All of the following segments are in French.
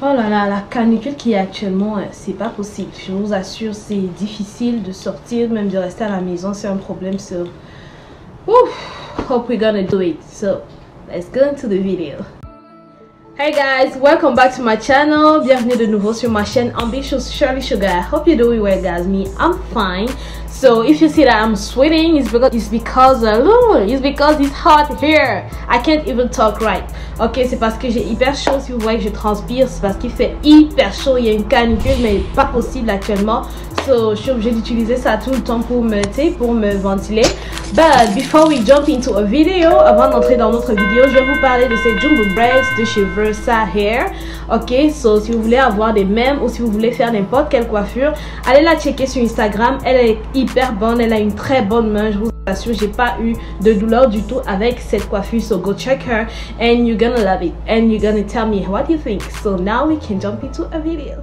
Oh là là, la canicule qui est actuellement, c'est pas possible. Je vous assure, c'est difficile de sortir, même de rester à la maison, c'est un problème. So, hope we're gonna do it. So, let's go into the video. Hey guys, welcome back to my channel. Bienvenue de nouveau sur ma chaîne Ambitious Shirley Sugar. I hope you're doing well, guys. Me, I'm fine. So if you see that I'm sweating, it's because it's hot here. I can't even talk right. Ok, c'est parce que j'ai hyper chaud. Si vous voyez que je transpire, c'est parce qu'il fait hyper chaud. Il y a une canicule, mais pas possible actuellement. So je suis obligée d'utiliser ça tout le temps pour me ventiler. But before we jump into a video, avant d'entrer dans notre vidéo, je vais vous parler de ces jumbo braids de chez Versa Hair. Ok, so si vous voulez avoir des mèmes ou si vous voulez faire n'importe quelle coiffure, allez la checker sur Instagram. Elle est hyper bonne, elle a une très bonne main, je vous assure. J'ai pas eu de douleur du tout avec cette coiffure. So go check her and you're gonna love it and you're gonna tell me what you think. So now we can jump into a video.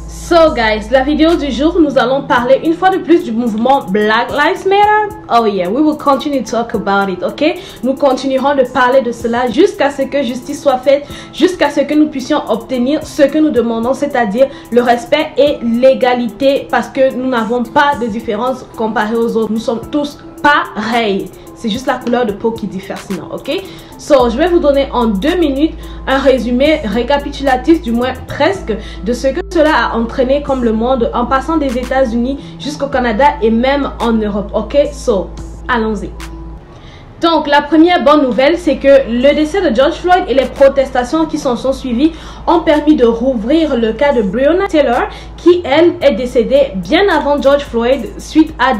So guys, la vidéo du jour, nous allons parler une fois de plus du mouvement Black Lives Matter. Oh yeah, we will continue to talk about it, ok? Nous continuerons de parler de cela jusqu'à ce que justice soit faite, jusqu'à ce que nous puissions obtenir ce que nous demandons, c'est-à-dire le respect et l'égalité, parce que nous n'avons pas de différence comparée aux autres. Nous sommes tous pareils. C'est juste la couleur de peau qui diffère sinon, ok? So, je vais vous donner en 2 minutes un résumé récapitulatif, du moins presque, de ce que cela a entraîné comme le monde en passant des États-Unis jusqu'au Canada et même en Europe, ok? So, allons-y. Donc, la première bonne nouvelle, c'est que le décès de George Floyd et les protestations qui s'en sont suivies ont permis de rouvrir le cas de Breonna Taylor, qui, elle, est décédée bien avant George Floyd suite à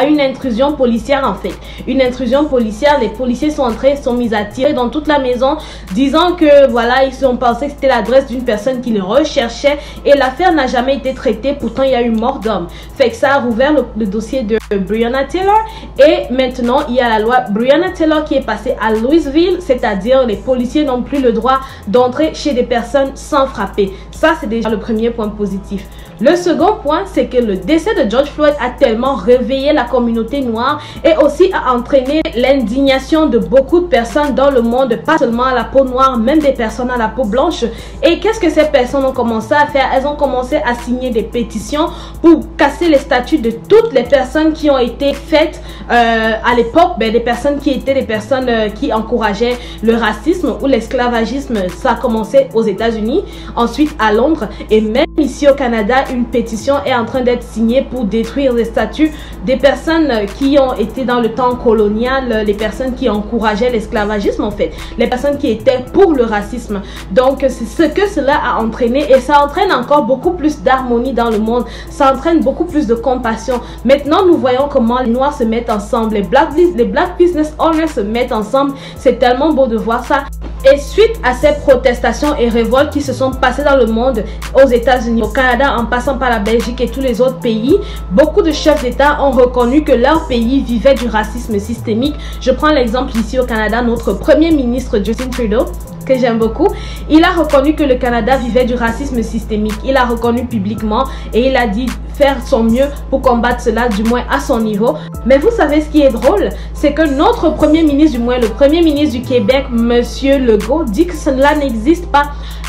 une intrusion policière, en fait. Une intrusion policière, les policiers sont mis à tirer dans toute la maison, disant que, voilà, ils ont pensé que c'était l'adresse d'une personne qui les recherchait et l'affaire n'a jamais été traitée, pourtant il y a eu mort d'homme. Fait que ça a rouvert le dossier de Breonna Taylor et maintenant, il y a la loi Breonna Taylor qui est passée à Louisville, c'est-à-dire les policiers n'ont plus le droit d'entrer chez des personnes sans frapper. Ça, c'est déjà le premier point positif. Le second point, c'est que le décès de George Floyd a tellement réveillé la communauté noire et aussi a entraîné l'indignation de beaucoup de personnes dans le monde, pas seulement à la peau noire, même des personnes à la peau blanche. Et qu'est-ce que ces personnes ont commencé à faire? Elles ont commencé à signer des pétitions pour casser les statuts de toutes les personnes qui ont été faites à l'époque, des personnes qui étaient des personnes qui encourageaient le racisme ou l'esclavagisme. Ça a commencé aux États-Unis, ensuite à Londres et même ici au Canada, une pétition est en train d'être signée pour détruire les statuts des personnes qui ont été dans le temps colonial, les personnes qui encourageaient l'esclavagisme en fait, les personnes qui étaient pour le racisme. Donc c'est ce que cela a entraîné et ça entraîne encore beaucoup plus d'harmonie dans le monde, ça entraîne beaucoup plus de compassion. Maintenant nous voyons comment les noirs se mettent ensemble, les black business owners se mettent ensemble, c'est tellement beau de voir ça. Et suite à ces protestations et révoltes qui se sont passées dans le monde, aux États-Unis, au Canada, en passant par la Belgique et tous les autres pays, beaucoup de chefs d'État ont reconnu que leur pays vivait du racisme systémique. Je prends l'exemple ici au Canada, notre premier ministre Justin Trudeau, que j'aime beaucoup, il a reconnu que le Canada vivait du racisme systémique. Il a reconnu publiquement et il a dit faire son mieux pour combattre cela, du moins à son niveau. Mais vous savez ce qui est drôle, c'est que notre premier ministre, du moins le premier ministre du Québec, Monsieur Legault, dit que cela n'existe pas.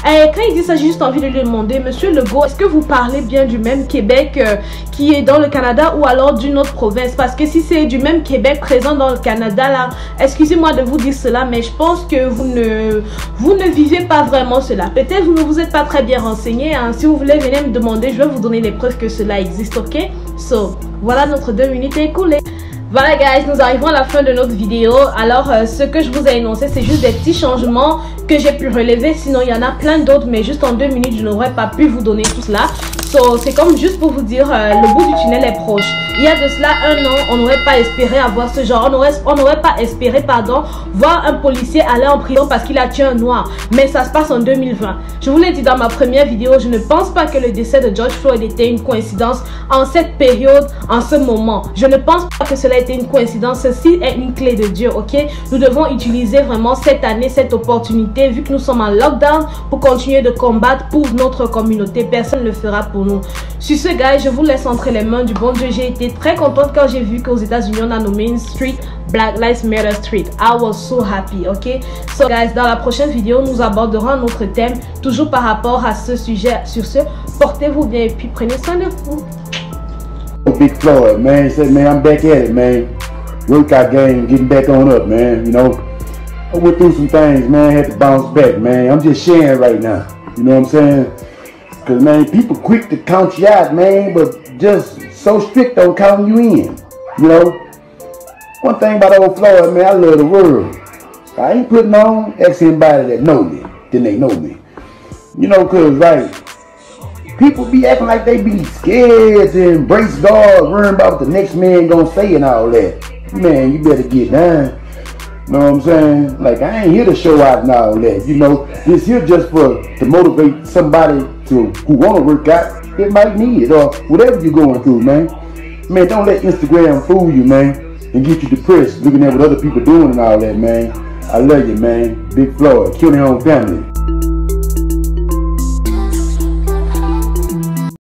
Et quand il dit ça, j'ai juste envie de lui demander, Monsieur Legault, est-ce que vous parlez bien du même Québec qui est dans le Canada ou alors d'une autre province? Parce que si c'est du même Québec présent dans le Canada, là, excusez-moi de vous dire cela, mais je pense que vous ne vivez pas vraiment cela. Peut-être vous ne vous êtes pas très bien renseigné, hein. Si vous voulez, venez me demander, je vais vous donner les preuves que cela existe, ok? So, voilà, notre 2 minutes écoulées. Voilà guys, nous arrivons à la fin de notre vidéo. Alors ce que je vous ai énoncé, c'est juste des petits changements que j'ai pu relever. Sinon il y en a plein d'autres, mais juste en 2 minutes je n'aurais pas pu vous donner tout cela. So, c'est comme juste pour vous dire, le bout du tunnel est proche. Il y a de cela 1 an, on n'aurait pas espéré avoir ce genre. On n'aurait pas espéré, voir un policier aller en prison parce qu'il a tué un noir. Mais ça se passe en 2020. Je vous l'ai dit dans ma première vidéo, je ne pense pas que le décès de George Floyd était une coïncidence en cette période, en ce moment. Je ne pense pas que cela était une coïncidence. Ceci est une clé de Dieu, ok? Nous devons utiliser vraiment cette année, cette opportunité communauté, vu que nous sommes en lockdown, pour continuer de combattre pour notre communauté. Personne ne le fera pour nous. Sur ce, guys, je vous laisse entre les mains du bon Dieu. J'ai été très contente quand j'ai vu qu'aux États-Unis, on a nommé une street Black Lives Matter Street. I was so happy, ok? So, guys, dans la prochaine vidéo, nous aborderons un autre thème, toujours par rapport à ce sujet. Sur ce, portez-vous bien et puis prenez soin de vous. Big Floyd, man, he said, man, I'm back at it, man. Workout game, getting back on up, man. You know, I went through some things, man. Had to bounce back, man. I'm just sharing right now. You know what I'm saying? Cause man, people quick to count you out, man, but just so strict on counting you in. You know, one thing about old Floyd, man, I love the world. I ain't putting on ask anybody that know me, then they know me. You know, cause like people be acting like they be scared to embrace God, worrying about what the next man gonna say and all that. Man, you better get down. You know what I'm saying? Like, I ain't here to show out and all that. You know, this here just to motivate somebody who want to work out. It might need it or whatever you're going through, man. Man, don't let Instagram fool you, man, and get you depressed looking at what other people doing and all that, man. I love you, man. Big Floyd, kill your own family.